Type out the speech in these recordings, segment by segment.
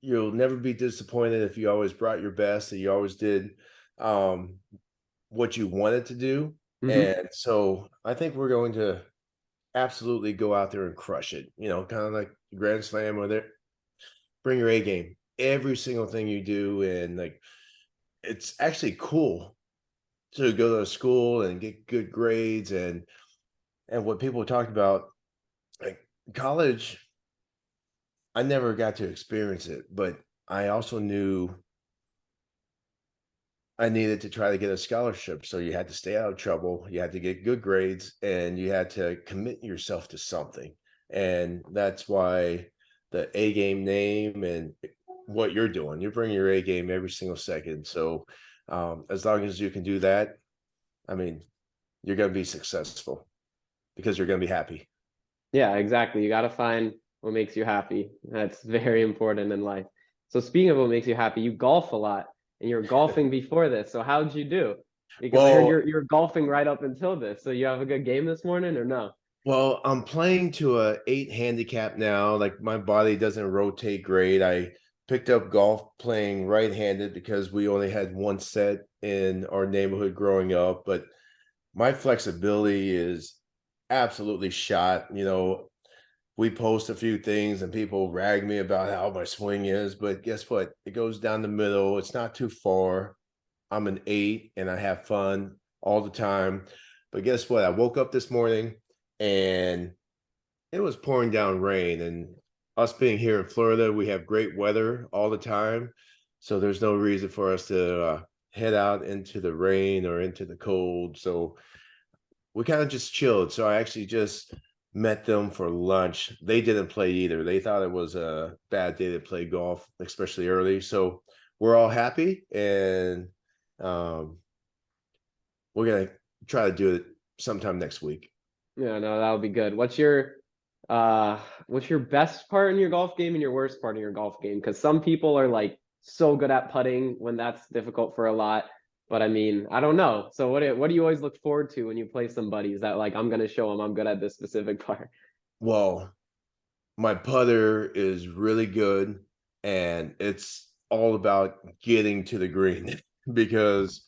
you'll never be disappointed if you always brought your best and you always did um, what you wanted to do. Hmm. And so I think we're going to absolutely go out there and crush it. Kind of like the Grand Slam, where they bring your A game, every single thing you do, and like it's actually cool to go to school and get good grades and what people talked about, like college. I never got to experience it, but I also knew I needed to try to get a scholarship. So you had to stay out of trouble, you had to get good grades, and you had to commit yourself to something. And that's why the A game name and what you're doing, you're bringing your A game every single second. So as long as you can do that, I mean, you're going to be successful because you're going to be happy. Yeah, exactly. You got to find what makes you happy. That's very important in life. So speaking of what makes you happy, you golf a lot and you're golfing before this. So how'd you do? Because I heard Well, you're golfing right up until this. So you have a good game this morning or no? Well, I'm playing to a 8 handicap now. Like my body doesn't rotate great. I picked up golf playing right-handed because we only had one set in our neighborhood growing up, but my flexibility is absolutely shot. We post a few things and people rag me about how my swing is, but guess what? It goes down the middle. It's not too far. I'm an 8 and I have fun all the time. But guess what? I woke up this morning and it was pouring down rain, and us being here in Florida, we have great weather all the time. So there's no reason for us to head out into the rain or into the cold. So we kind of just chilled. So I actually just met them for lunch. They didn't play either. They thought it was a bad day to play golf, especially early. So we're all happy, and um, we're gonna try to do it sometime next week. Yeah, no, that'll be good. What's your best part in your golf game and your worst part in your golf game? Because some people are like so good at putting when that's difficult for a lot. But I mean, I don't know. So what do you always look forward to when you play some buddies that like I'm gonna show them I'm good at this specific part? Well, my putter is really good, and it's all about getting to the green because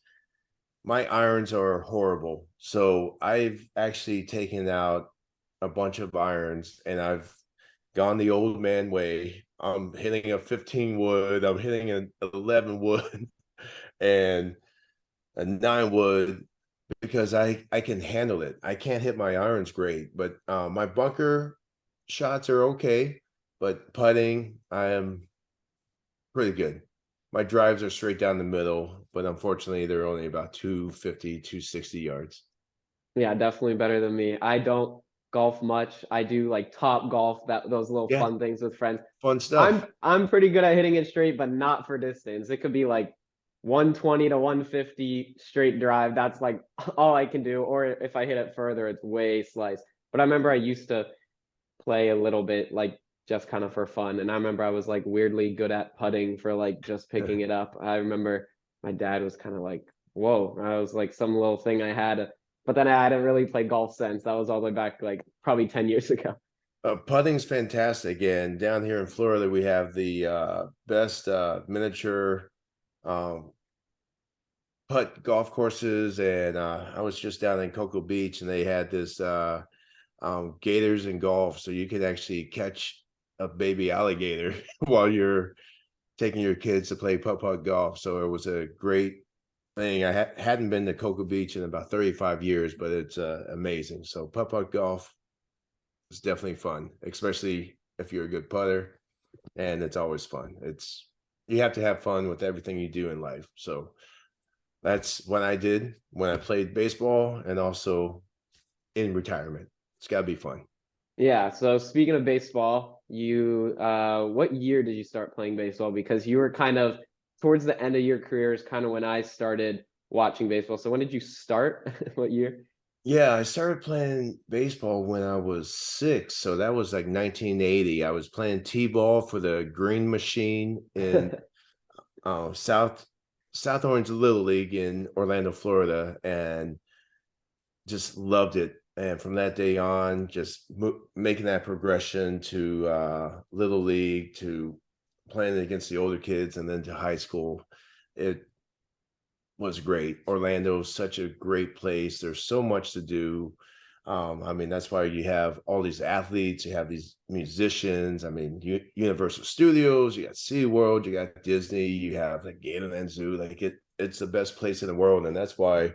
my irons are horrible. So I've actually taken out a bunch of irons and I've gone the old man way. I'm hitting a 15 wood, I'm hitting an 11 wood and a 9 wood because I can handle it. I can't hit my irons great, but my bunker shots are okay, but putting I am pretty good. My drives are straight down the middle, but unfortunately, they're only about 250, 260 yards. Yeah, definitely better than me. I don't golf much. I do like top golf, that those little Yeah, fun things with friends. fun I'm stuff. I'm pretty good at hitting it straight, but not for distance. It could be like 120 to 150 straight drive. That's like all I can do. Or if I hit it further, it's way sliced. But I remember I used to play a little bit like just kind of for fun. And I remember I was like weirdly good at putting for like just picking it up. I remember my dad was kind of like, whoa, I was like some little thing I had. But then I hadn't really played golf since. That was all the way back like probably 10 years ago. Putting's fantastic, and down here in Florida, we have the best miniature um, putt golf courses. And I was just down in Cocoa Beach, and they had this gators and golf, so you could actually catch a baby alligator while you're taking your kids to play putt-putt golf. So it was a great thing. I hadn't been to Cocoa Beach in about 35 years, but it's amazing. So putt-putt golf is definitely fun, especially if you're a good putter, and it's always fun. It's You have to have fun with everything you do in life. So that's what I did when I played baseball and also in retirement. It's got to be fun. Yeah, so speaking of baseball, you what year did you start playing baseball? Because you were kind of towards the end of your career is kind of when I started watching baseball. So when did you start? What year? Yeah, I started playing baseball when I was 6, so that was like 1980. I was playing T-ball for the Green Machine in South Orange Little League in Orlando, Florida, and just loved it. And from that day on, just making that progression to Little League to playing against the older kids and then to high school, it was great. Orlando's such a great place. There's so much to do. I mean, that's why you have all these athletes, you have these musicians. I mean, Universal Studios, you got SeaWorld, you got Disney, you have like Gatorland Zoo. Like it's the best place in the world, and that's why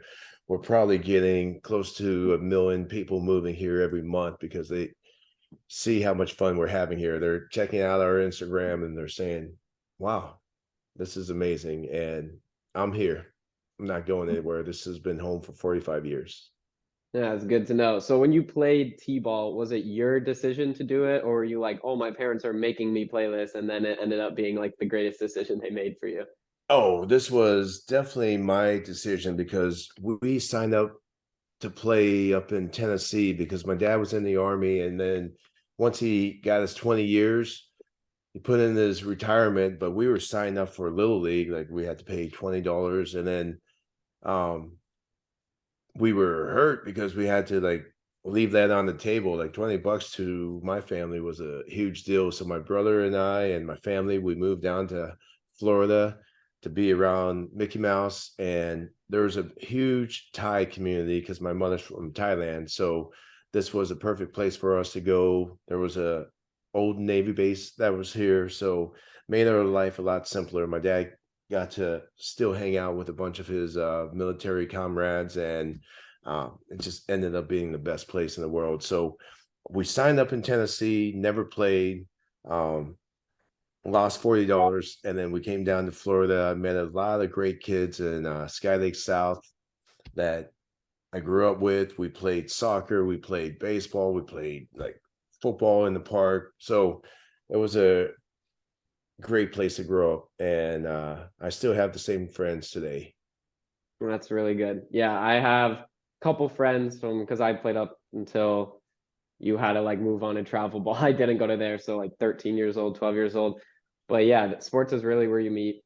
we're probably getting close to 1 million people moving here every month because they see how much fun we're having here. They're checking out our Instagram and they're saying, "Wow, this is amazing." And I'm here. I'm not going anywhere. This has been home for 45 years. Yeah, it's good to know. So when you played T-ball, was it your decision to do it, or were you like, oh, my parents are making me play this, and then it ended up being like the greatest decision they made for you? Oh, this was definitely my decision because we signed up to play up in Tennessee because my dad was in the army. And then once he got his 20 years, he put in his retirement, but we were signed up for Little League. Like we had to pay $20. And then um we were hurt because we had to like leave that on the table. Like $20 to my family was a huge deal. So my brother and I and my family, we moved down to Florida to be around Mickey Mouse. And there was a huge Thai community because my mother's from Thailand. So this was a perfect place for us to go. There was a old Navy base that was here. So made our life a lot simpler. My dad got to still hang out with a bunch of his military comrades, and it just ended up being the best place in the world. So we signed up in Tennessee, never played, um, lost $40, and then we came down to Florida. I met a lot of great kids in Sky Lake South that I grew up with. We played soccer, we played baseball, we played like football in the park. So it was a great place to grow up, and I still have the same friends today. That's really good. Yeah, I have a couple friends from because I played up until you had to like move on and travel ball. I didn't go to there, so like 13 years old, 12 years old. But yeah, sports is really where you meet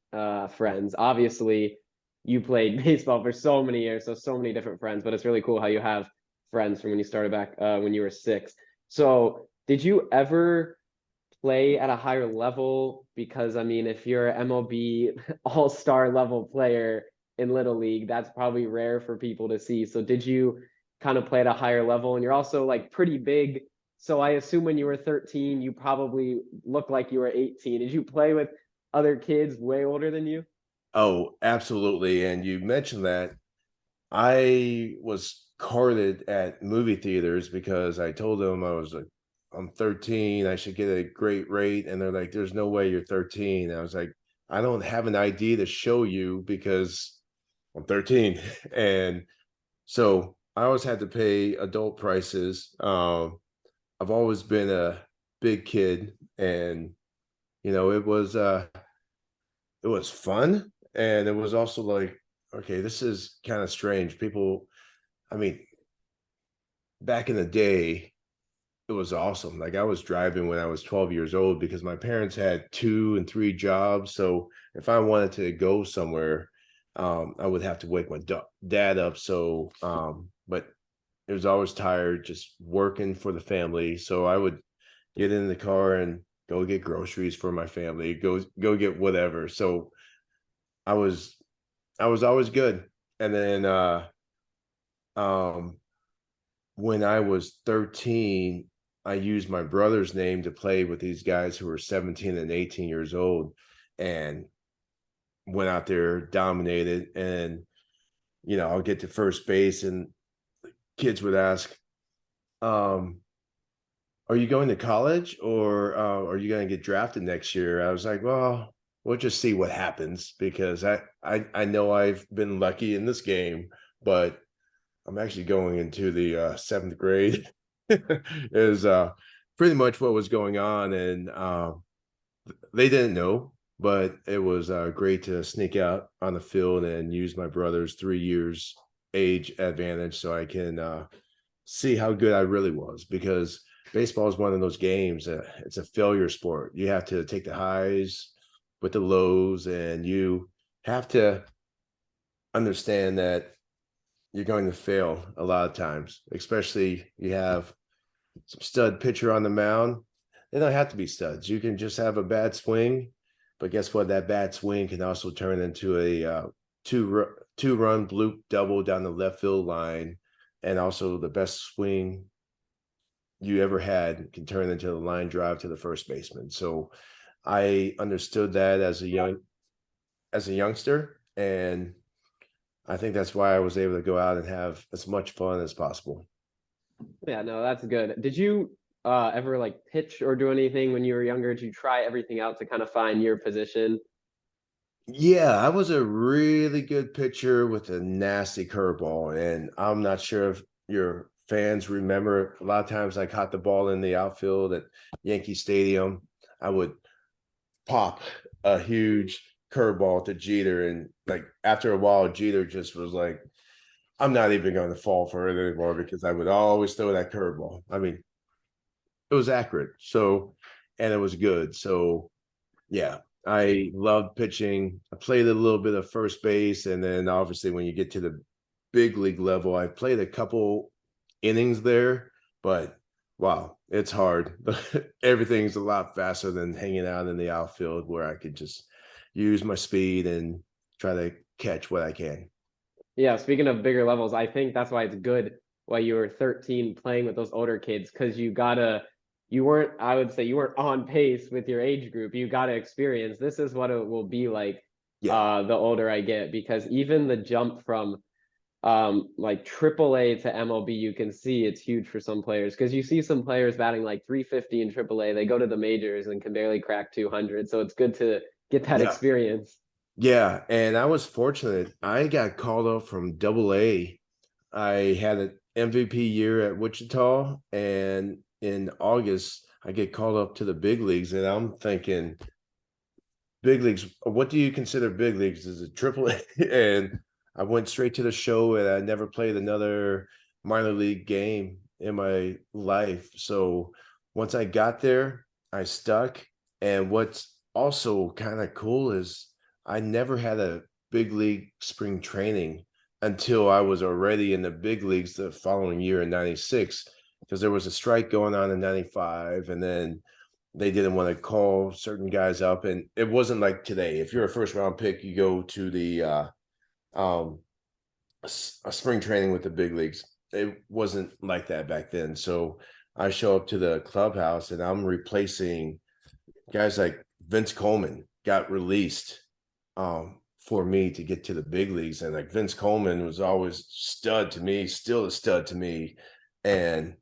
friends. Obviously, you played baseball for so many years, so so many different friends, but it's really cool how you have friends from when you started back when you were 6. So, did you ever play at a higher level? Because I mean, if you're an MLB all-star level player in Little League, that's probably rare for people to see. So did you kind of play at a higher level? And you're also like pretty big. So I assume when you were 13, you probably looked like you were 18. Did you play with other kids way older than you? Oh, absolutely. And you mentioned that I was carded at movie theaters because I told them I was like, I'm 13, I should get a great rate. And they're like, there's no way you're 13. I was like, I don't have an ID to show you because I'm 13. And so I always had to pay adult prices. I've always been a big kid, and it was fun, and it was also like, okay, this is kind of strange. People, I mean, back in the day, it was awesome. Like I was driving when I was 12 years old because my parents had 2 and 3 jobs. So if I wanted to go somewhere, I would have to wake my dad up. So, but it was always tired, just working for the family. So I would get in the car and go get groceries for my family, go get whatever. So I was I was always good. And then um when I was 13, I used my brother's name to play with these guys who were 17 and 18 years old, and went out there, dominated. And I'll get to first base and kids would ask, um, are you going to college, or are you going to get drafted next year? I was like, well, we'll just see what happens because I know I've been lucky in this game, but I'm actually going into the 7th grade is pretty much what was going on. And they didn't know, but it was great to sneak out on the field and use my brother's 3 years age advantage so I can see how good I really was, because baseball is one of those games that it's a failure sport. You have to take the highs with the lows, and you have to understand that you're going to fail a lot of times, especially you have some stud pitcher on the mound. They don't have to be studs. You can just have a bad swing, But guess what? That bad swing can also turn into a two run bloop double down the left field line, and also the best swing you ever had can turn into a line drive to the first baseman. So I understood that as a youngster, and I think that's why I was able to go out and have as much fun as possible. Yeah, no, that's good. Did you ever like pitch or do anything when you were younger? Did you try everything out to kind of find your position? Yeah, I was a really good pitcher with a nasty curveball, and I'm not sure if your fans remember. A lot of times I caught the ball in the outfield at Yankee Stadium. I would pop a huge curveball to Jeter, and like after a while, Jeter just was like, "I'm not even going to fall for it anymore," because I would always throw that curveball. I mean, it was accurate, so and it was good. So yeah, I loved pitching. I played a little bit of first base, and then obviously when you get to the big league level, I played a couple innings there, but wow, it's hard. Everything's a lot faster than hanging out in the outfield where I could just use my speed and try to catch what I can. Yeah, speaking of bigger levels, I think that's why it's good why you were 13 playing with those older kids because you weren't, I would say you weren't on pace with your age group. You got to experience this is what it will be like Yeah, the older I get because even the jump from like AAA to MLB, you can see it's huge for some players because you see some players batting like 350 in AAA, they go to the majors and can barely crack 200. So it's good to get that yeah. experience. Yeah, and I was fortunate. I got called up from Double A. I had an MVP year at Wichita, and in August I get called up to the big leagues, and I'm thinking, big leagues. What do you consider big leagues? Is it Triple A? And I went straight to the show, and I never played another minor league game in my life. So once I got there, I stuck. And what's also kind of cool is I never had a big league spring training until I was already in the big leagues the following year in '96, because there was a strike going on in '95, and then they didn't want to call certain guys up, and it wasn't like today. If you're a first round pick, you go to the um a spring training with the big leagues. It wasn't like that back then. So I show up to the clubhouse, and I'm replacing guys like Vince Coleman got released for me to get to the big leagues. And like Vince Coleman was always stud to me, still a stud to me. And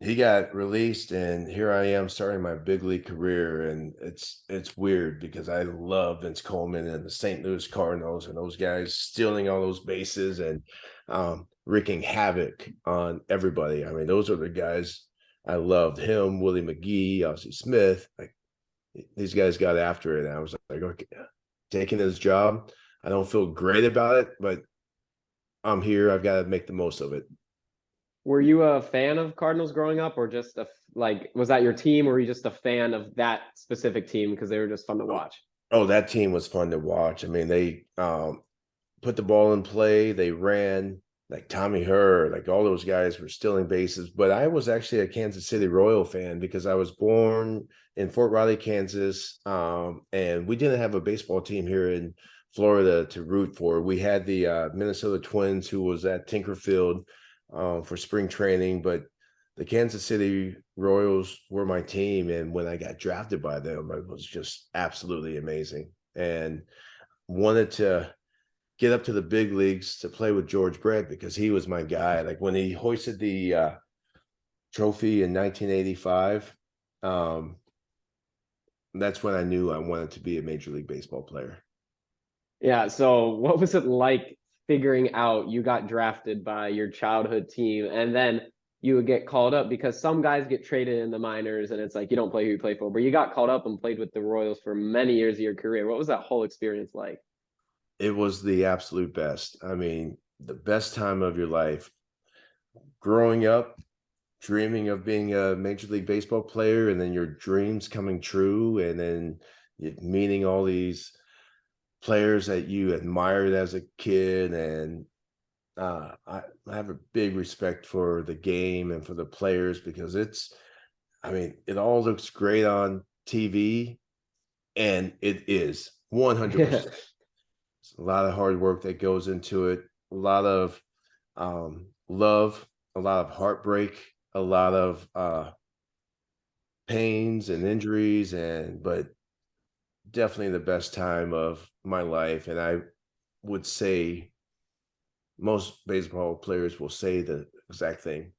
he got released, and here I am starting my big league career. And it's weird because I love Vince Coleman and the St. Louis Cardinals and those guys stealing all those bases and wreaking havoc on everybody. I mean, those are the guys I loved. Him, Willie McGee, Ozzie Smith. Like these guys got after it, and I was like, okay, taking his job. I don't feel great about it, but I'm here. I've got to make the most of it. Were you a fan of Cardinals growing up, or just like was that your team, or were you just a fan of that specific team because they were just fun to Oh, watch? oh, that team was fun to watch. I mean, they put the ball in play. They ran like Tommy Herr, like all those guys were stealing bases. But I was actually a Kansas City Royal fan because I was born in Fort Riley, Kansas, and we didn't have a baseball team here in Florida to root for. We had the Minnesota Twins, who was at Tinkerfield for spring training, but the Kansas City Royals were my team, and when I got drafted by them, it was just absolutely amazing, and wanted to get up to the big leagues to play with George Brett because he was my guy. Like when he hoisted the trophy in 1985, um, that's when I knew I wanted to be a Major League Baseball player. Yeah. So what was it like figuring out you got drafted by your childhood team and then you would get called up because some guys get traded in the minors and it's like you don't play who you play for, but you got called up and played with the Royals for many years of your career. What was that whole experience like? It was the absolute best. I mean, the best time of your life. Growing up, dreaming of being a Major League Baseball player, and then your dreams coming true, and then meeting all these players that you admired as a kid. And I have a big respect for the game and for the players because I mean, it all looks great on TV, And it is 100%. It's a lot of hard work that goes into it, a lot of love, a lot of heartbreak, a lot of pains and injuries, and but definitely the best time of my life. And I would say most baseball players will say the exact thing.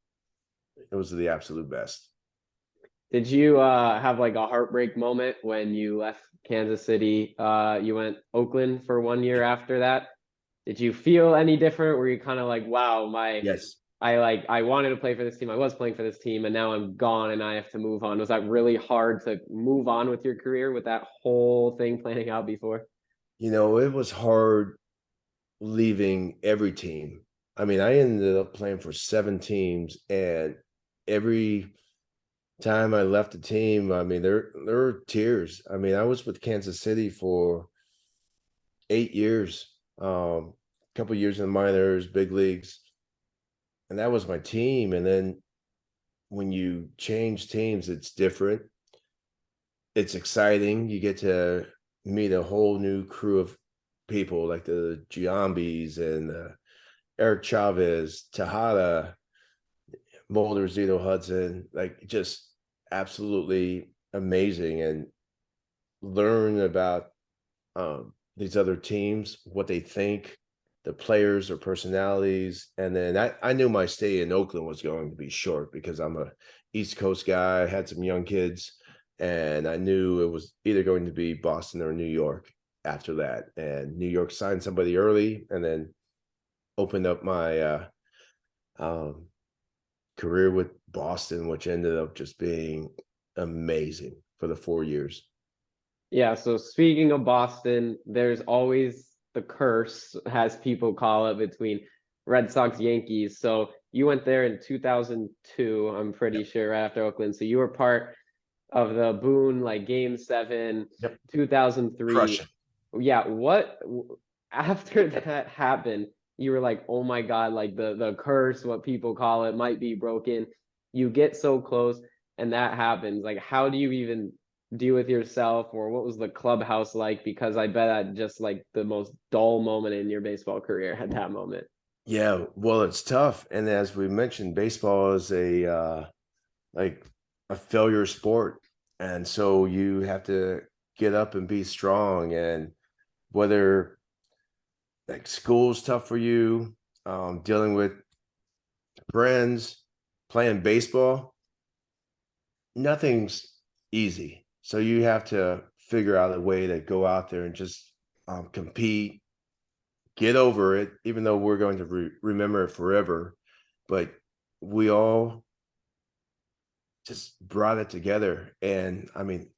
It was the absolute best. Did you have like a heartbreak moment when you left Kansas City? You went Oakland for 1 year after that. Did you feel any different? Were you kind of like, wow, Yes. I wanted to play for this team. I was playing for this team, and now I'm gone and I have to move on. Was that really hard to move on with your career with that whole thing planning out before? It was hard leaving every team. I mean, I ended up playing for 7 teams, and every time I left the team, I mean, there were tears. I mean, I was with Kansas City for 8 years, a couple years in the minors, big leagues, and that was my team. And then when you change teams, it's different. It's exciting. You get to meet a whole new crew of people like the Giambis and Eric Chavez, Tejada, Mulder, Zito Hudson, like just absolutely amazing, and learn about these other teams, what they think, the players or personalities. And then I knew my stay in Oakland was going to be short because I'm a East Coast guy, had some young kids, and I knew it was either going to be Boston or New York after that. And New York signed somebody early and then opened up my um, career with Boston, which ended up just being amazing for the 4 years. Yeah, so speaking of Boston, there's always the curse, as people call it, between Red Sox Yankees. So you went there in 2002, I'm pretty Yep. sure, right after Oakland. So you were part of the Boone, like Game 7, Yep. 2003. Crushing. Yeah, after that happened, you were like, oh my God, like the curse, what people call it, might be broken. You get so close, and that happens. Like, how do you even deal with yourself, or what was the clubhouse like? Because I bet that just like the most dull moment in your baseball career at that moment. Yeah, well, it's tough. And as we mentioned, baseball is a like a failure sport. And so you have to get up and be strong. And whether like school's tough for you, dealing with friends, playing baseball, nothing's easy. So you have to figure out a way to go out there and just compete, get over it, even though we're going to remember it forever. But we all just brought it together. And I mean,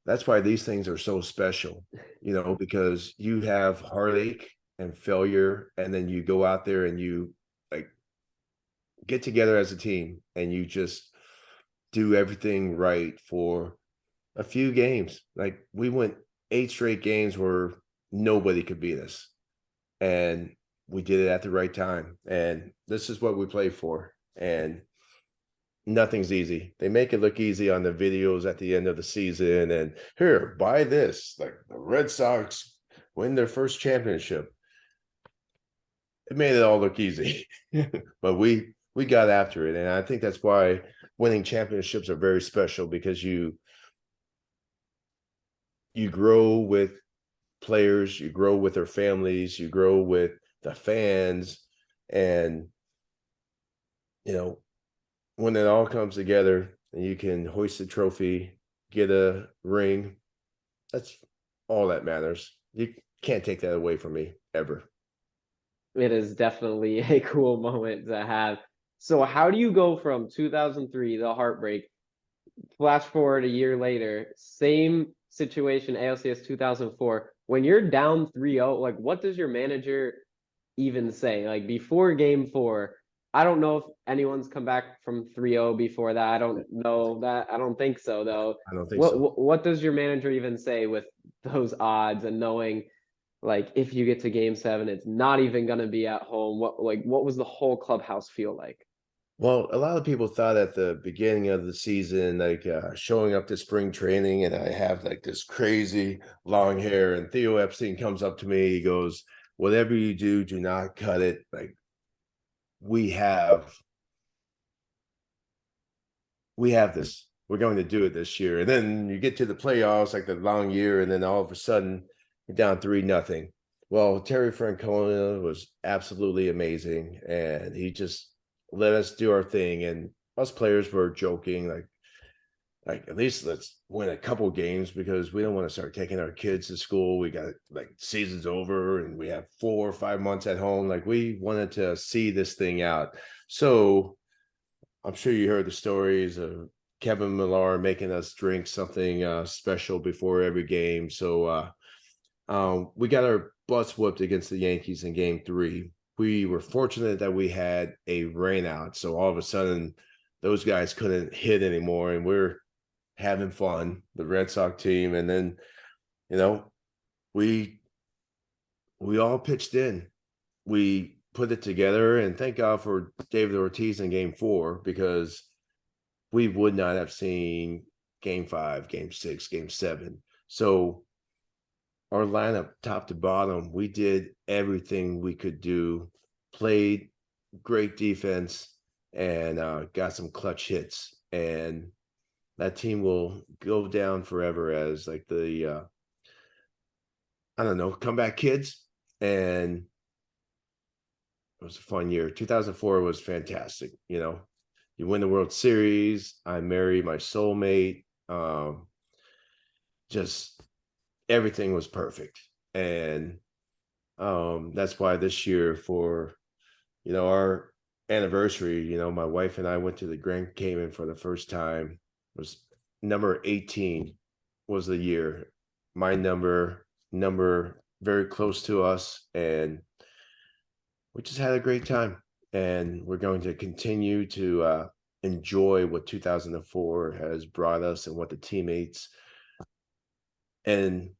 that's why these things are so special, because you have heartache and failure, and then you go out there and you like get together as a team and you just do everything right for a few games. Like we went 8 straight games where nobody could beat us. And we did it at the right time. And this is what we play for. And nothing's easy. They make it look easy on the videos at the end of the season. And here, buy this. Like the Red Sox win their first championship. It made it all look easy. But we got after it. And I think that's why winning championships are very special, because you grow with players, you grow with their families, you grow with the fans. And you know, when it all comes together and you can hoist a trophy, get a ring, that's all that matters. You can't take that away from me ever. It is definitely a cool moment to have. So how do you go from 2003, the heartbreak, flash forward a year later, same situation, ALCS 2004, when you're down 3-0, like what does your manager even say? Like before game 4, I don't know if anyone's come back from 3-0 before that. I don't know that. I don't think so though. I don't think What so. what, what does your manager even say with those odds and knowing like if you get to game 7, it's not even gonna be at home? What was the whole clubhouse feel like? Well, a lot of people thought at the beginning of the season, like showing up to spring training, and I have like this crazy long hair. And Theo Epstein comes up to me. He goes, "Whatever you do, do not cut it. Like we have, we have this. We're going to do it this year." And then you get to the playoffs, like the long year, and then all of a sudden you're down 3-0. Well, Terry Francona was absolutely amazing, and he just let us do our thing. And us players were joking, like at least let's win a couple games because we don't want to start taking our kids to school. We got like season's over and we have 4 or 5 months at home. Like we wanted to see this thing out. So I'm sure you heard the stories of Kevin Millar making us drink something special before every game. So we got our butts whooped against the Yankees in Game 3. We were fortunate that we had a rain out, so all of a sudden those guys couldn't hit anymore, and we're having fun, the Red Sox team. And then you know we we all pitched in. We put it together, and thank God for David Ortiz in Game 4 because we would not have seen Game 5, Game 6, Game 7. So our lineup, top to bottom, we did everything we could do, played great defense, and got some clutch hits. And that team will go down forever as like the I don't know, comeback kids. And it was a fun year. 2004 was fantastic. You win the World Series. I marry my soulmate. Just everything was perfect. And that's why this year for our anniversary, my wife and I went to the Grand Cayman for the first time. It was number 18 was the year. My number very close to us, and we just had a great time. And we're going to continue to enjoy what 2004 has brought us and what the teammates and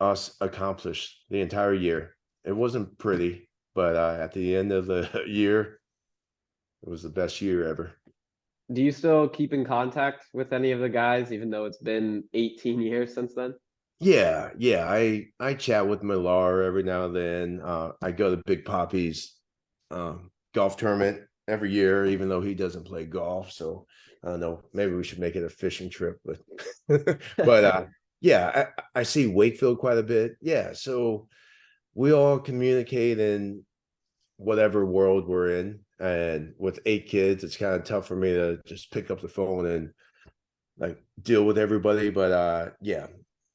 us accomplished the entire year. It wasn't pretty, but at the end of the year, it was the best year ever. Do you still keep in contact with any of the guys, even though it's been 18 years since then? Yeah, yeah. I chat with Millar every now and then. I go to Big Poppy's golf tournament every year, even though he doesn't play golf. So I don't know. Maybe we should make it a fishing trip, but yeah, I see Wakefield quite a bit. Yeah, so we all communicate in whatever world we're in, and with 8 kids, it's kind of tough for me to just pick up the phone and like deal with everybody. But yeah,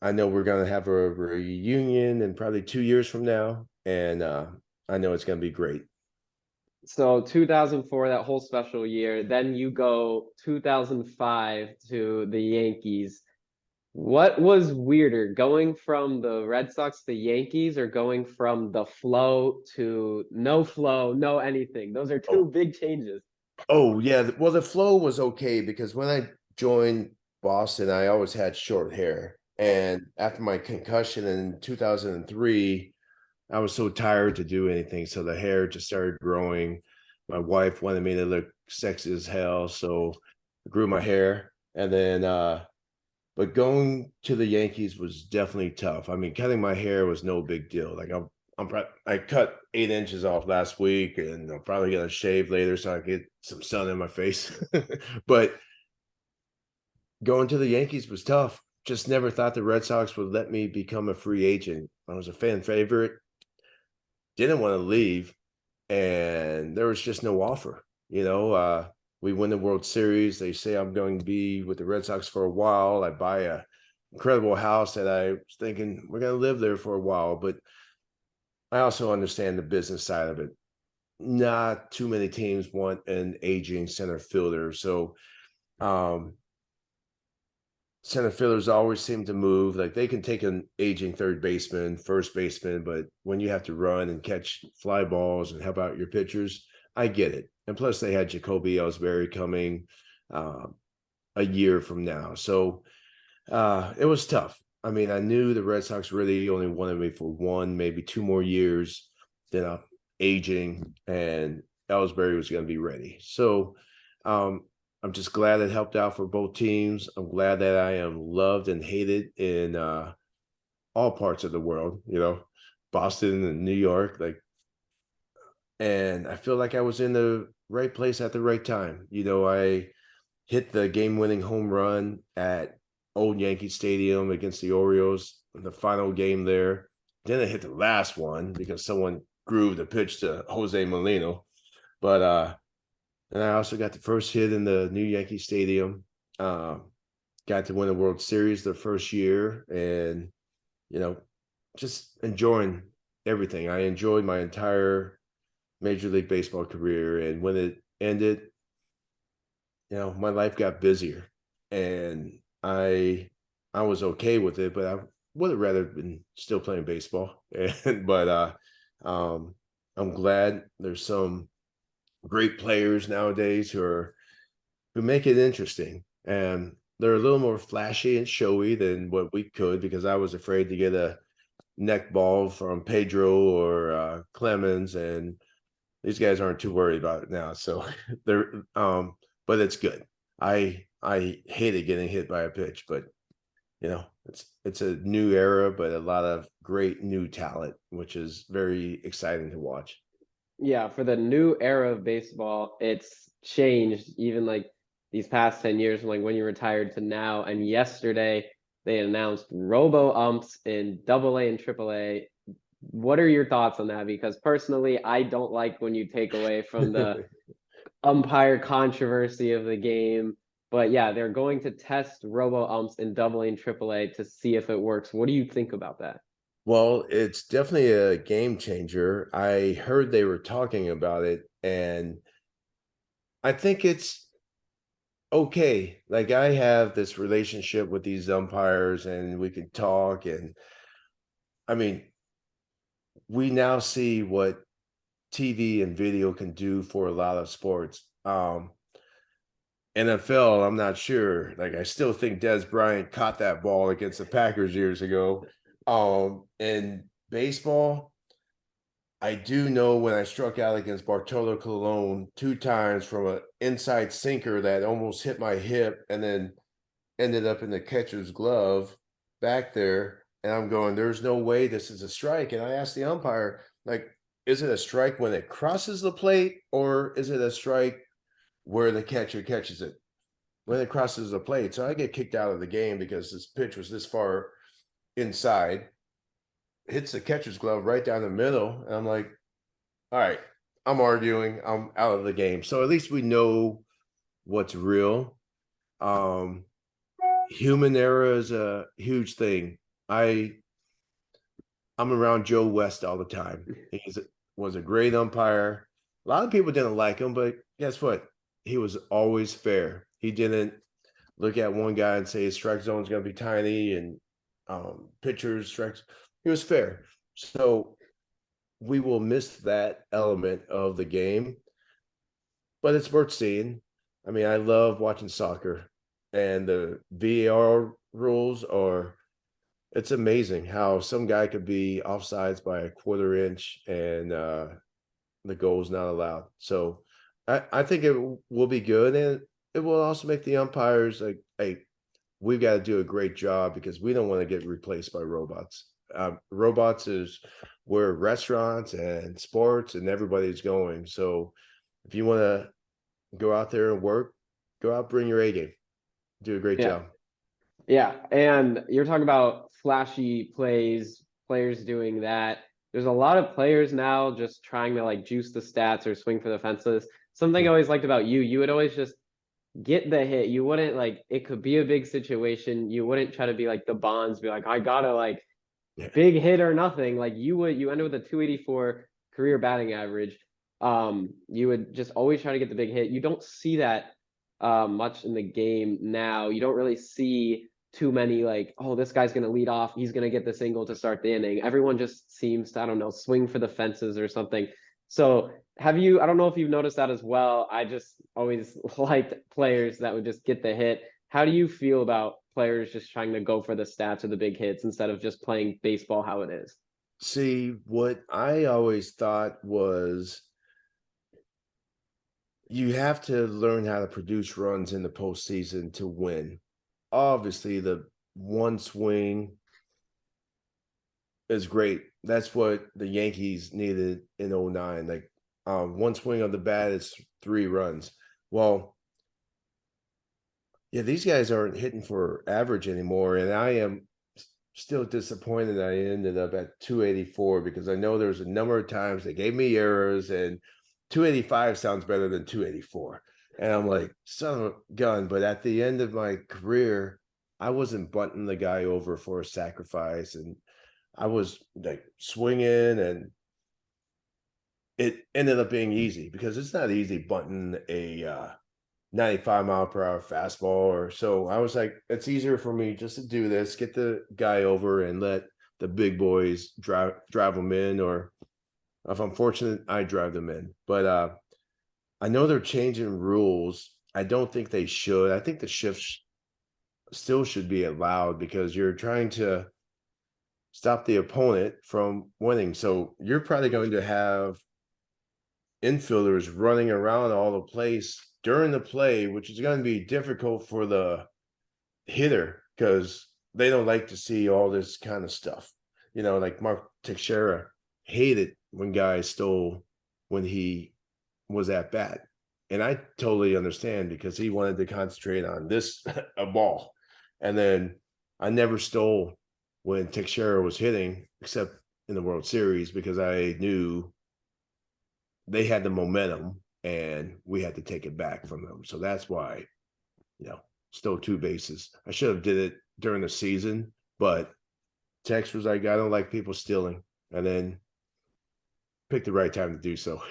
I know we're gonna have a reunion in probably 2 years from now, and I know it's gonna be great. So 2004, that whole special year, then you go 2005 to the Yankees. What was weirder, going from the Red Sox to the Yankees or going from the flow to no flow, no anything? Those are two Oh, big changes. oh yeah. Well, the flow was okay because when I joined Boston, I always had short hair, and after my concussion in 2003, I was so tired to do anything, so the hair just started growing. My wife wanted me to look sexy as hell, so I grew my hair. And then but going to the Yankees was definitely tough. I mean, cutting my hair was no big deal. Like I cut 8 inches off last week, and I'm probably gonna shave later so I get some sun in my face. But going to the Yankees was tough. Just never thought the Red Sox would let me become a free agent. I was a fan favorite, didn't want to leave, and there was just no offer. We win the World Series. They say I'm going to be with the Red Sox for a while. I buy a incredible house that I was thinking we're going to live there for a while, but I also understand the business side of it. Not too many teams want an aging center fielder, so um, center fielders always seem to move. Like they can take an aging third baseman, first baseman, but when you have to run and catch fly balls and help out your pitchers, I get it. And plus, they had Jacoby Ellsbury coming uh, a year from now, so it was tough. I mean, I knew the Red Sox really only wanted me for 1, maybe 2 more years. Then I'm aging, and Ellsbury was going to be ready. So Um, I'm just glad it helped out for both teams. I'm glad that I am loved and hated in all parts of the world, Boston and New York, and I feel like I was in the right place at the right time. I hit the game-winning home run at Old Yankee Stadium against the Orioles in the final game there. Then I hit the last one because someone grooved a pitch to Jose Molino. But and I also got the first hit in the new Yankee Stadium. Uh, got to win the World Series the first year, and you know, just enjoying everything. I enjoyed my entire Major League Baseball career, and when it ended, my life got busier, and I was okay with it, but I would have rather been still playing baseball. And um, I'm glad there's some great players nowadays who make it interesting, and they're a little more flashy and showy than what we could, because I was afraid to get a neck ball from Pedro or Clemens, and these guys aren't too worried about it now. So they're but it's good. I hated getting hit by a pitch, but it's a new era, but a lot of great new talent, which is very exciting to watch. Yeah, for the new era of baseball, it's changed even like these past 10 years from like when you retired to now. And yesterday they announced robo umps in AA and AAA. What are your thoughts on that? Because personally, I don't like when you take away from the umpire controversy of the game. But yeah, they're going to test robo umps in AA and AAA to see if it works. What do you think about that? Well, it's definitely a game changer. I heard they were talking about it, and I think it's okay. Like, I have this relationship with these umpires, and we can talk. And I mean, we now see what TV and video can do for a lot of sports. NFL, I'm not sure. Like, I still think Des Bryant caught that ball against the Packers years ago. In baseball, I do know when I struck out against Bartolo Colon 2 times from an inside sinker that almost hit my hip and then ended up in the catcher's glove back there. And I'm going, there's no way this is a strike. And I asked the umpire, like, is it a strike when it crosses the plate, or is it a strike where the catcher catches it? When it crosses the plate. So I get kicked out of the game because this pitch was this far inside, hits the catcher's glove right down the middle. And I'm like, all right, I'm arguing, I'm out of the game. So at least we know what's real. Um, Human error is a huge thing. I I'm around Joe West all the time. He was a great umpire. A lot of people didn't like him, but guess what? He was always fair. He didn't look at one guy and say his strike zone is going to be tiny and pitchers strikes. He was fair. So we will miss that element of the game, but it's worth seeing. I mean, I love watching soccer, and the VAR rules are, it's amazing how some guy could be offsides by a quarter inch, and the goal is not allowed. So I think it will be good, and it will also make the umpires like, hey, we've got to do a great job because we don't want to get replaced by robots. Robots is where restaurants and sports and everybody's going. So if you want to go out there and work, go out, bring your A game, do a great Yeah. job. Yeah, and you're talking about flashy plays, players doing that. There's a lot of players now just trying to like juice the stats or swing for the fences. Something I always liked about you, you would always just get the hit. You wouldn't like it could be a big situation. You wouldn't try to be like the Bonds, be like, I gotta like Yeah. big hit or nothing. Like you ended with a 284 career batting average. You would just always try to get the big hit. You don't see that much in the game now. You don't really see too many like, oh, this guy's gonna lead off, he's gonna get the single to start the inning. Everyone just seems to, I don't know, swing for the fences or something. So have you, I don't know if you've noticed that as well. I just always liked players that would just get the hit. How do you feel about players just trying to go for the stats or the big hits instead of just playing baseball how it is? See, what I always thought was you have to learn how to produce runs in the postseason to win. Obviously, the one swing is great. That's what the Yankees needed in '09. Like one swing on the bat is 3 runs. Well, yeah, these guys aren't hitting for average anymore, and I am still disappointed I ended up at 284 because I know there's a number of times they gave me errors, and 285 sounds better than 284. And I'm like, son of a gun. But at the end of my career, I wasn't butting the guy over for a sacrifice, and I was like swinging, and it ended up being easy because it's not easy bunting a 95-mile-per-hour fastball. Or so I was like, it's easier for me just to do this, get the guy over, and let the big boys drive them in. Or if I'm fortunate, I drive them in. But I know they're changing rules. I don't think they should. I think the shifts still should be allowed because you're trying to stop the opponent from winning. So you're probably going to have infielders running around all the place during the play, which is going to be difficult for the hitter because they don't like to see all this kind of stuff. Like Mark Teixeira hated when guys stole when he was at bat. And I totally understand because he wanted to concentrate on this a ball. And then I never stole when Teixeira was hitting, except in the World Series, because I knew they had the momentum and we had to take it back from them. So that's why, stole 2 bases. I should have did it during the season, but Tex was like, I don't like people stealing. And then picked the right time to do so.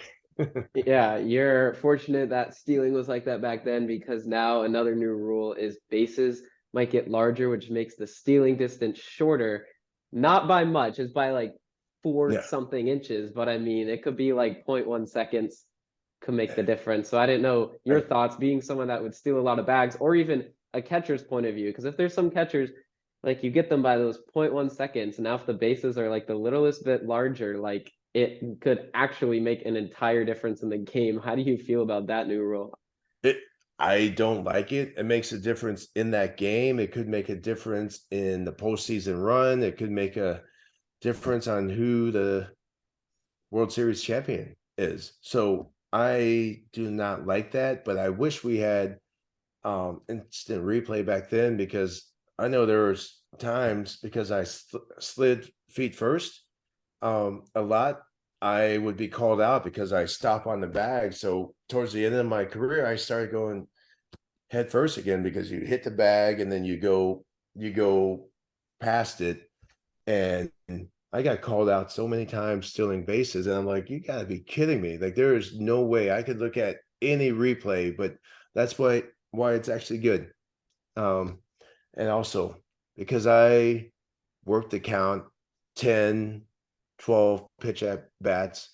Yeah, you're fortunate that stealing was like that back then because now another new rule is bases might get larger, which makes the stealing distance shorter. Not by much, it's by like four Yeah. something inches, but I mean, it could be like zero point 0.1 seconds could make the difference. So I didn't know your Right. thoughts being someone that would steal a lot of bags or even a catcher's point of view. Because if there's some catchers, like you get them by those 0.1 seconds, and now if the bases are like the littlest bit larger, like it could actually make an entire difference in the game. How do you feel about that new rule? It I don't like it. It makes a difference in that game. It could make a difference in the postseason run. It could make a difference on who the World Series champion is. So I do not like that, but I wish we had instant replay back then because I know there was times because I slid feet first a lot. I would be called out because I stop on the bag. So towards the end of my career, I started going head first again because you hit the bag and then you go past it. And I got called out so many times stealing bases, and I'm like, you gotta be kidding me. Like there is no way I could look at any replay, but that's why it's actually good. Um, and also because I worked the count 10, 12 pitch at bats,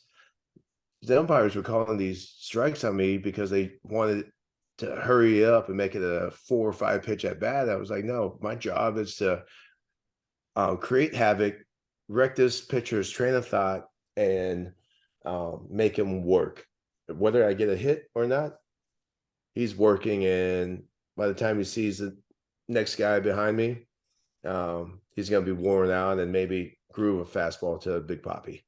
the umpires were calling these strikes on me because they wanted to hurry up and make it a 4 or 5 pitch at bat. I was like, no, my job is to create havoc, wreck this pitcher's train of thought, and make him work. Whether I get a hit or not, he's working. And by the time he sees the next guy behind me, he's going to be worn out and maybe groove a fastball to Big Poppy.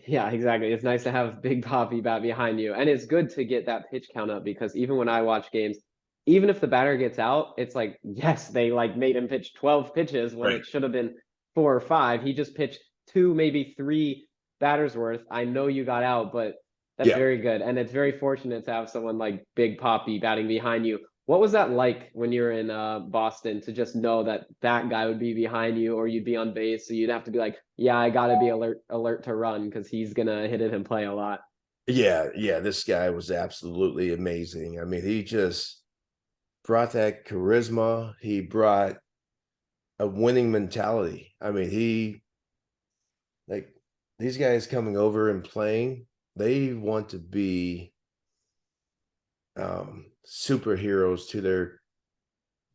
Yeah, exactly. It's nice to have Big Poppy bat behind you. And it's good to get that pitch count up because even when I watch games, even if the batter gets out, it's like, yes, they like made him pitch 12 pitches when Right. it should have been 4 or 5. He just pitched two, maybe three batters worth. I know you got out, but that's Yeah. very good. And it's very fortunate to have someone like Big Poppy batting behind you. What was that like when you were in Boston to just know that that guy would be behind you or you'd be on base, so you'd have to be like, yeah, I gotta be alert to run because he's gonna hit it and play a lot. Yeah. Yeah. This guy was absolutely amazing. I mean, he just brought that charisma. He brought a winning mentality. I mean, like these guys coming over and playing, they want to be superheroes to their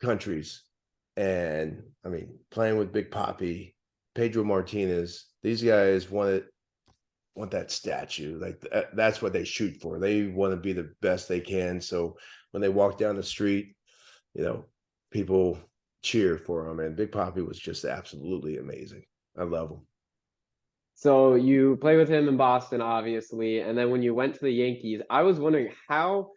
countries. And I mean, playing with Big Poppy, Pedro Martinez, these guys want that statue. Like that's what they shoot for. They want to be the best they can. So when they walk down the street, you know, people cheer for him. And Big Poppy was just absolutely amazing. I love him. So you play with him in Boston, obviously, and then when you went to the Yankees, I was wondering how,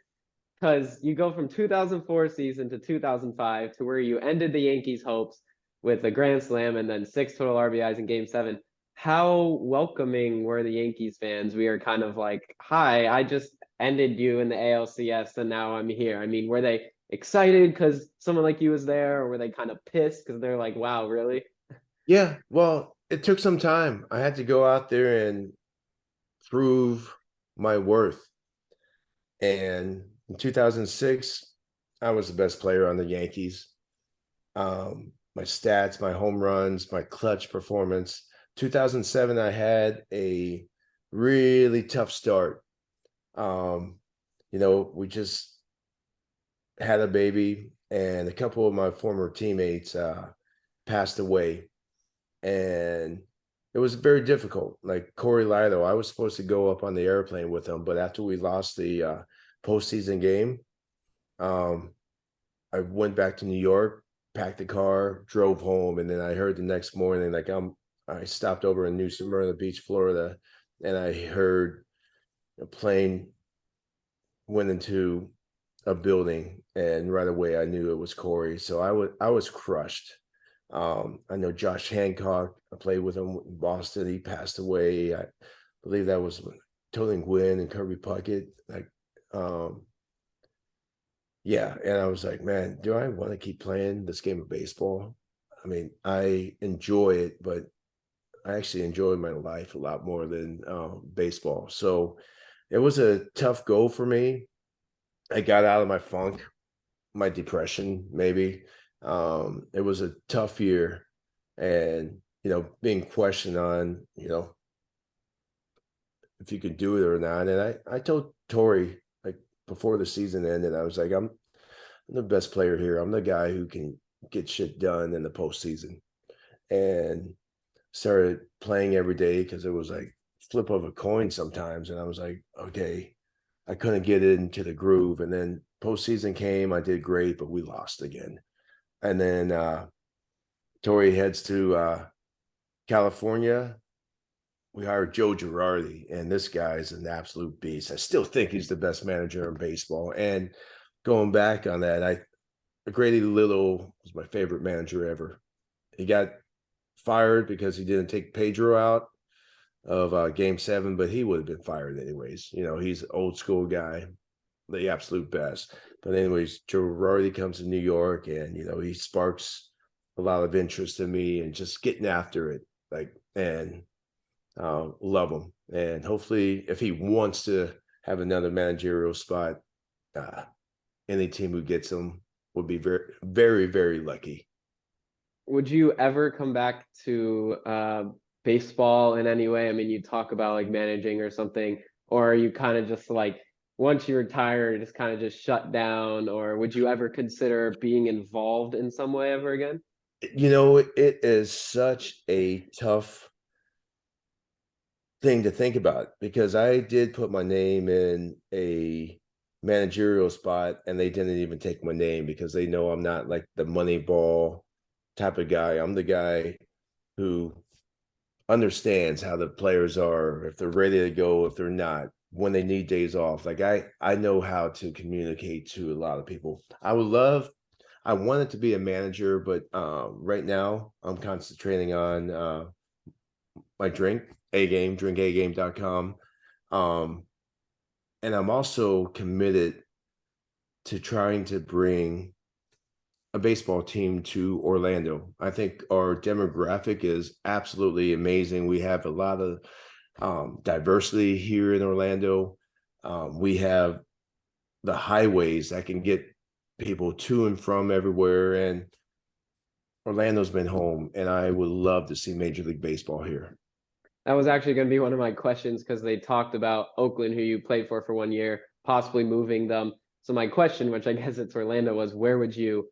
because you go from 2004 season to 2005 to where you ended the Yankees' hopes with a grand slam and then six total RBIs in Game 7. How welcoming were the Yankees fans? We are kind of like, hi, I just ended you in the ALCS and now I'm here. I mean, were they excited because someone like you was there, or were they kind of pissed because they're like, wow, really? Yeah, well, it took some time. I had to go out there and prove my worth. And in 2006, I was the best player on the Yankees. My stats, my home runs, my clutch performance. 2007, I had a really tough start. Um, we just had a baby, and a couple of my former teammates passed away, and it was very difficult. Like Corey Lido, I was supposed to go up on the airplane with him, but after we lost the postseason game, um, I went back to New York, packed the car, drove home, and then I heard the next morning, like I stopped over in New Smyrna Beach, Florida, and I heard a plane went into a building, and right away I knew it was Corey. So I was crushed. I know Josh Hancock. I played with him in Boston. He passed away. I believe that was Tony Gwynn and Kirby Puckett. Like, um, yeah, and I was like, man, do I want to keep playing this game of baseball? I mean, I enjoy it, but I actually enjoy my life a lot more than baseball. So it was a tough go for me. I got out of my funk, my depression, maybe. It was a tough year, and being questioned on, if you could do it or not. And I told Tori, like, before the season ended, I was like, I'm the best player here. I'm the guy who can get shit done in the postseason. And started playing every day because it was like flip of a coin sometimes. And I was like, okay, I couldn't get into the groove. And then postseason came, I did great, but we lost again. And then Tori heads to California. We hired Joe Girardi, and this guy is an absolute beast. I still think he's the best manager in baseball. And going back on that, Grady Little was my favorite manager ever. He got fired because he didn't take Pedro out of Game 7, but he would have been fired anyways. He's an old school guy, the absolute best. But anyways, Girardi comes to New York, and he sparks a lot of interest in me and just getting after it, like, and love him. And hopefully, if he wants to have another managerial spot, uh, any team who gets him would be very, very, very lucky. Would you ever come back to baseball in any way? I mean, you talk about like managing or something, or are you kind of just like once you retire, just kind of just shut down, or would you ever consider being involved in some way ever again? It is such a tough thing to think about because I did put my name in a managerial spot, and they didn't even take my name because they know I'm not like the money ball type of guy. I'm the guy who understands how the players are, if they're ready to go, if they're not, when they need days off. Like I know how to communicate to a lot of people. I wanted to be a manager, but right now I'm concentrating on my drinkagame.com. Um, and I'm also committed to trying to bring a baseball team to Orlando. I think our demographic is absolutely amazing. We have a lot of diversity here in Orlando. We have the highways that can get people to and from everywhere. And Orlando's been home, and I would love to see Major League Baseball here. That was actually going to be one of my questions because they talked about Oakland, who you played for 1 year, possibly moving them. So my question, which I guess it's Orlando, was where would you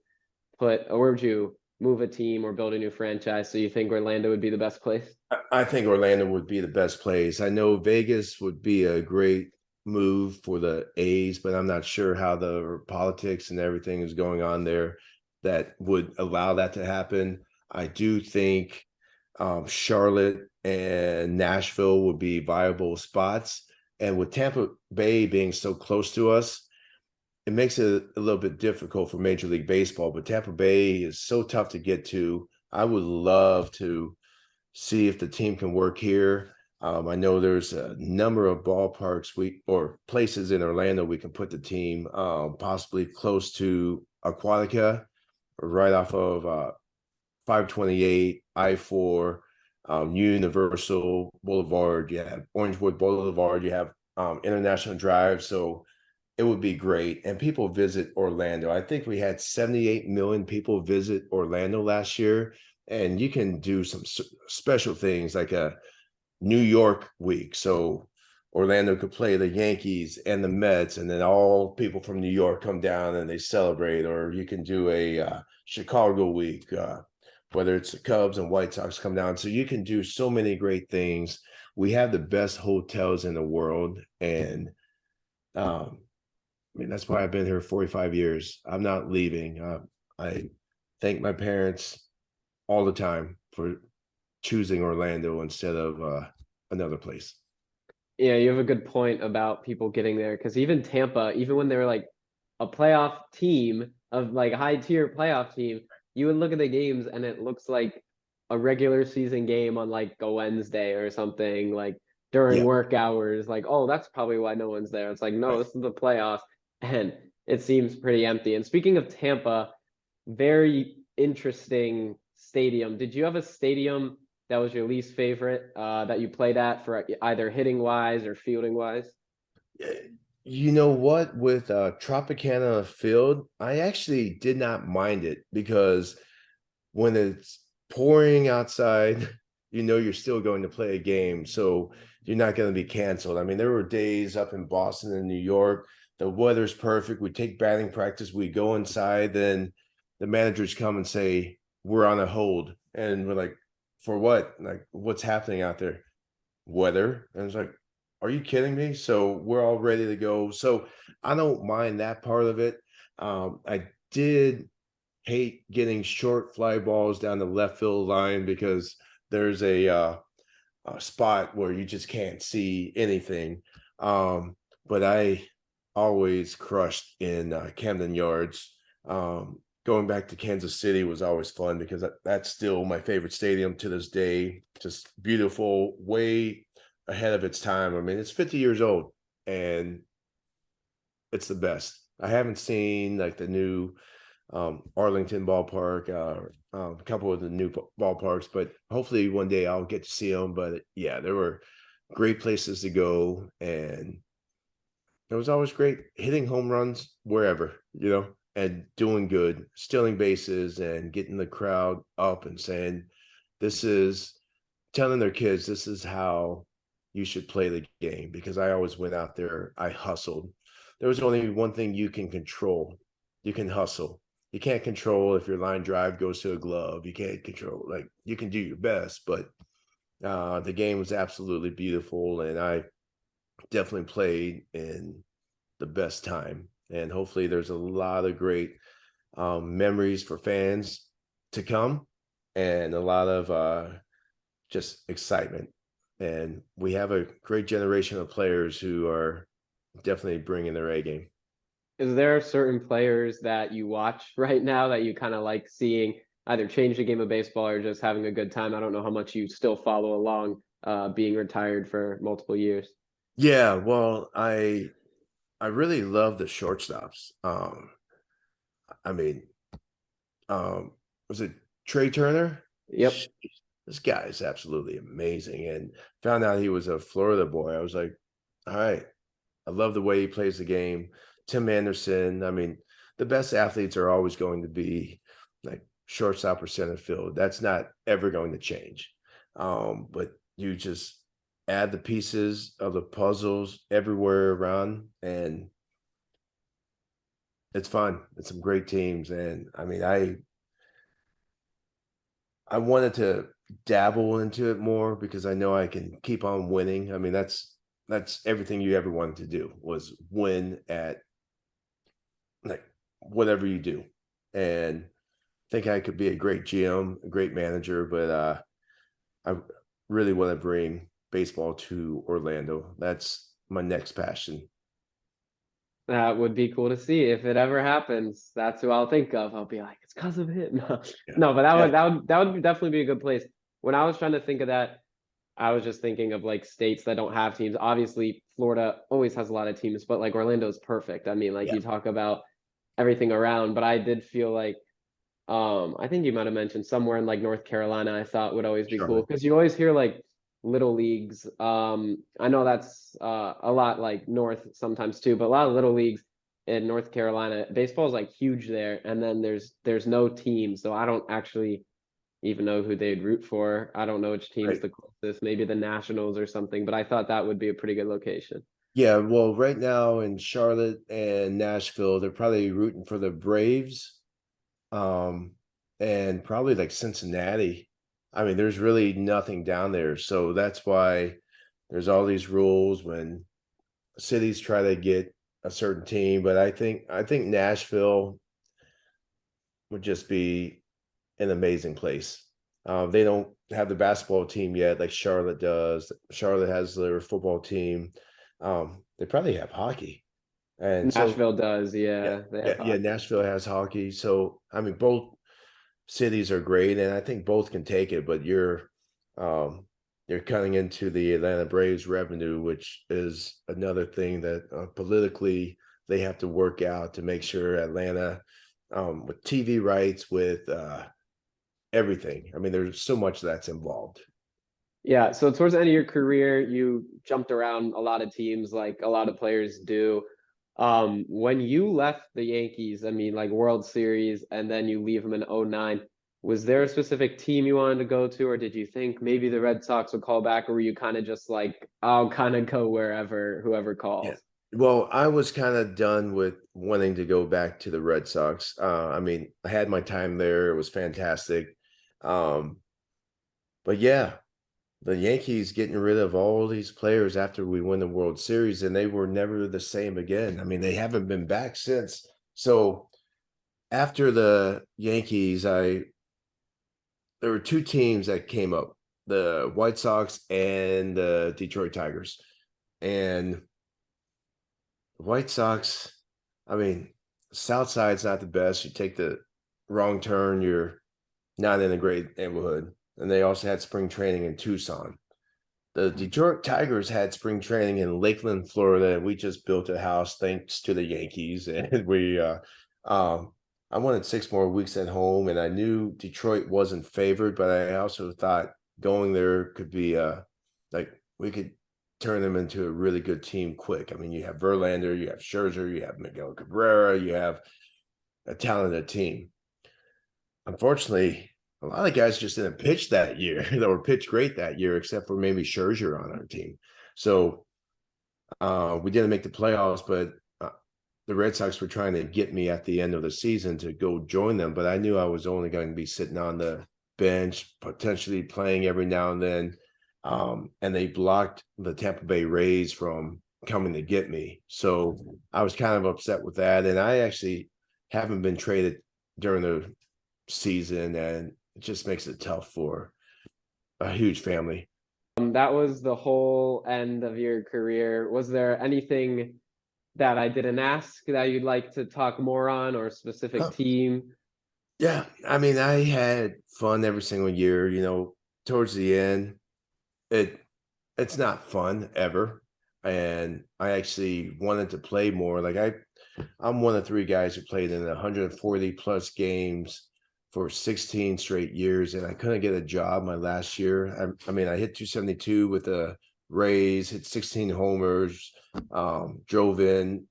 put, or where would you move a team or build a new franchise. So you think Orlando would be the best place? I think Orlando would be the best place. I know Vegas would be a great move for the A's, but I'm not sure how the politics and everything is going on there that would allow that to happen. I do think Charlotte and Nashville would be viable spots. And with Tampa Bay being so close to us, it makes it a little bit difficult for Major League Baseball. But Tampa Bay is so tough to get to. I would love to see if the team can work here. I know there's a number of ballparks or places in Orlando we can put the team, possibly close to Aquatica, right off of 528, I-4, Universal Boulevard. You have Orangewood Boulevard. You have International Drive. So it would be great. And people visit Orlando. I think we had 78 million people visit Orlando last year. And you can do some special things like a New York week. So Orlando could play the Yankees and the Mets, and then all people from New York come down and they celebrate. Or you can do a Chicago week, whether it's the Cubs and White Sox come down. So you can do so many great things. We have the best hotels in the world. And I mean, that's why I've been here 45 years. I'm not leaving. I thank my parents all the time for choosing Orlando instead of another place. Yeah, you have a good point about people getting there because even Tampa, even when they were like a playoff team of like high tier playoff team, you would look at the games and it looks like a regular season game on like a Wednesday or something, like during Yeah, work hours. Like, oh, that's probably why no one's there. It's like, no, right. this is the playoffs, and it seems pretty empty. And speaking of Tampa, very interesting stadium. Did you have a stadium that was your least favorite that you played at for either hitting wise or fielding wise? You know what? With Tropicana Field, I actually did not mind it because when it's pouring outside, you know you're still going to play a game. So you're not going to be canceled. I mean, there were days up in Boston and New York, the weather's perfect. We take batting practice, we go inside, then the managers come and say, we're on a hold. And we're like, for what? Like, what's happening out there? Weather. And it's like, are you kidding me? So we're all ready to go. So I don't mind that part of it. I did hate getting short fly balls down the left field line because there's a spot where you just can't see anything. But I always crushed in Camden Yards. Going back to Kansas City was always fun because that's still my favorite stadium to this day. Just beautiful, way ahead of its time. I mean, it's 50 years old and it's the best. I haven't seen like the new Arlington ballpark, a couple of the new ballparks, but hopefully one day I'll get to see them. But yeah, there were great places to go, and it was always great hitting home runs wherever, and doing good, stealing bases, and getting the crowd up and saying, "This is," telling their kids, "This is how you should play the game." Because I always went out there, I hustled. There was only one thing you can control. You can hustle. You can't control if your line drive goes to a glove. You can't control, like, you can do your best, but the game was absolutely beautiful, and I definitely played in the best time. And hopefully, there's a lot of great memories for fans to come, and a lot of just excitement. And we have a great generation of players who are definitely bringing their A game. Is there certain players that you watch right now that you kind of like seeing either change the game of baseball or just having a good time? I don't know how much you still follow along, being retired for multiple years. Yeah, well, I really love the shortstops. I mean, um, was it Trey Turner? Yep. This guy is absolutely amazing. And found out he was a Florida boy. I was like, all right, I love the way he plays the game. Tim Anderson. I mean, the best athletes are always going to be like shortstop or center field. That's not ever going to change. But you just add the pieces of the puzzles everywhere around, and it's fun. It's some great teams. And I mean, I wanted to dabble into it more because I know I can keep on winning. I mean, that's everything you ever wanted to do was win at like whatever you do. And think I could be a great GM, a great manager, but I really want to bring baseball to Orlando. That's my next passion. That would be cool to see if it ever happens. That's who I'll think of. I'll be like, it's because of him. No, Yeah. no, but Yeah, that would definitely be a good place. When I was trying to think of that, I was just thinking of like states that don't have teams. Obviously, Florida always has a lot of teams, but like Orlando's perfect. I mean, like yeah, you talk about everything around, but I did feel like I think you might have mentioned somewhere in like North Carolina, I thought would always be cool Charlotte. because you always hear like little leagues. I know that's a lot like North sometimes too, but a lot of little leagues in North Carolina. Baseball is like huge there, and then there's no team, so I don't actually even know who they'd root for. I don't know which team's Right. the closest, maybe the Nationals or something, but I thought that would be a pretty good location. Yeah, well, right now in Charlotte and Nashville, they're probably rooting for the Braves. Um, and probably like Cincinnati. I mean, there's really nothing down there. So that's why there's all these rules when cities try to get a certain team. But I think Nashville would just be an amazing place. They don't have the basketball team yet, like Charlotte does. Charlotte has their football team. They probably have hockey. And so Nashville does, yeah, yeah, they yeah, have yeah. hockey. Nashville has hockey. So I mean, both cities are great, and I think both can take it. But you're cutting into the Atlanta Braves revenue, which is another thing that politically they have to work out to make sure Atlanta, with TV rights, with everything. I mean, there's so much that's involved. Yeah, so towards the end of your career, you jumped around a lot of teams like a lot of players do. When you left the Yankees, I mean, like World Series, and then you leave them in '09, was there a specific team you wanted to go to, or did you think maybe the Red Sox would call back, or were you kind of just like, I'll kind of go wherever, whoever Yeah. calls? Well, I was kind of done with wanting to go back to the Red Sox. I mean, I had my time there; it was fantastic. Um, but yeah, the Yankees getting rid of all these players after we win the World Series, and they were never the same again. I mean, they haven't been back since. So after the Yankees, I there were two teams that came up: the White Sox and the Detroit Tigers. And the White Sox, I mean, South Side's not the best. You take the wrong turn, you're not in a great neighborhood. And they also had spring training in Tucson. The Detroit Tigers had spring training in Lakeland, Florida, and we just built a house thanks to the Yankees. And um, I wanted 6 more weeks at home, and I knew Detroit wasn't favored, but I also thought going there could be like we could turn them into a really good team quick. I mean, you have Verlander, you have Scherzer, you have Miguel Cabrera, you have a talented team. Unfortunately, a lot of guys just didn't pitch that year. They were pitch great that year, except for maybe Scherzer on our team. So we didn't make the playoffs, but the Red Sox were trying to get me at the end of the season to go join them. But I knew I was only going to be sitting on the bench, potentially playing every now and then. And they blocked the Tampa Bay Rays from coming to get me. So I was kind of upset with that. And I actually haven't been traded during the season, and it just makes it tough for a huge family. That was the whole end of your career. Was there anything that I didn't ask that you'd like to talk more on, or a specific Huh. team? Yeah, I mean, I had fun every single year. Towards the end, it it's not fun ever, and I actually wanted to play more. Like I'm one of three guys who played in 140 plus games for 16 straight years, and I couldn't get a job my last year. I mean, I hit 272 with the Rays, hit 16 homers, drove in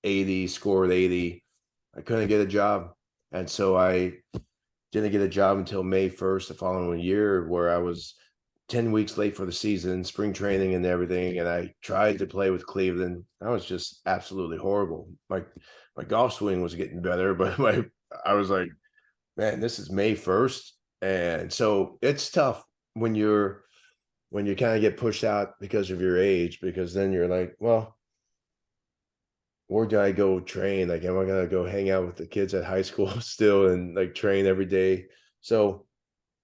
80, scored 80. I couldn't get a job, and so I didn't get a job until May 1st the following year, where I was 10 weeks late for the season, spring training and everything. And I tried to play with Cleveland. I was just absolutely horrible. My golf swing was getting better, but I was like, man, this is May 1st And so it's tough when you kind of get pushed out because of your age, because then you're like, well, where do I go train? Like, am I gonna go hang out with the kids at high school still and like train every day? So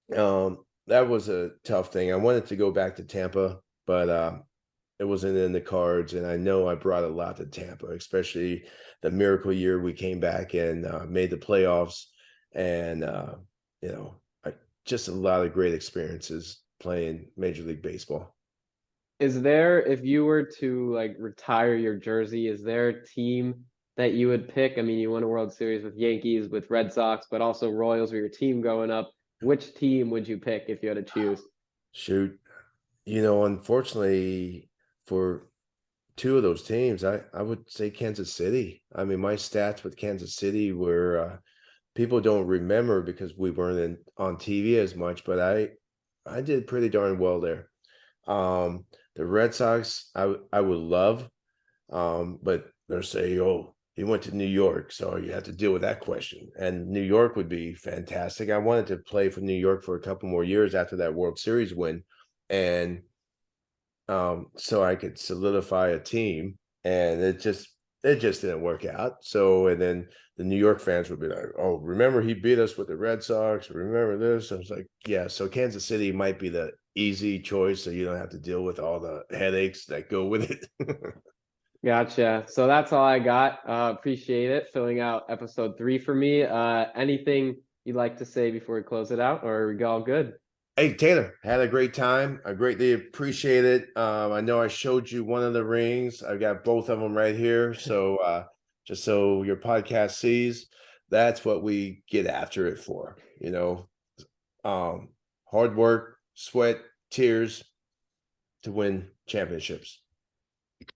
that was a tough thing. I wanted to go back to Tampa, but it wasn't in the cards. And I know I brought a lot to Tampa, especially the miracle year we came back and made the playoffs. And you know, I, just a lot of great experiences playing Major League Baseball. Is there, if you were to like retire your jersey, is there a team that you would pick? I mean, you won a World Series with Yankees, with Red Sox, but also Royals were your team growing up. Which team would you pick if you had to choose? Shoot, unfortunately, for two of those teams, I would say Kansas City. I mean, my stats with Kansas City were people don't remember because we weren't on TV as much, but I did pretty darn well there. The Red Sox, I would love, but they're saying, oh, he went to New York, so you have to deal with that question. And New York would be fantastic. I wanted to play for New York for a couple more years after that World Series win, and so I could solidify a team, and it just didn't work out. So, and then the New York fans would be like, "Oh, remember he beat us with the Red Sox? Remember this?" I was like, "Yeah." So Kansas City might be the easy choice, so you don't have to deal with all the headaches that go with it. Gotcha. So that's all I got. Appreciate it filling out episode 3 for me. Anything you'd like to say before we close it out, or are we all good? Hey Taylor, had a great time. I greatly appreciate it. I know I showed you one of the rings. I've got both of them right here. So just so your podcast sees, that's what we get after it for. Um, hard work, sweat, tears to win championships.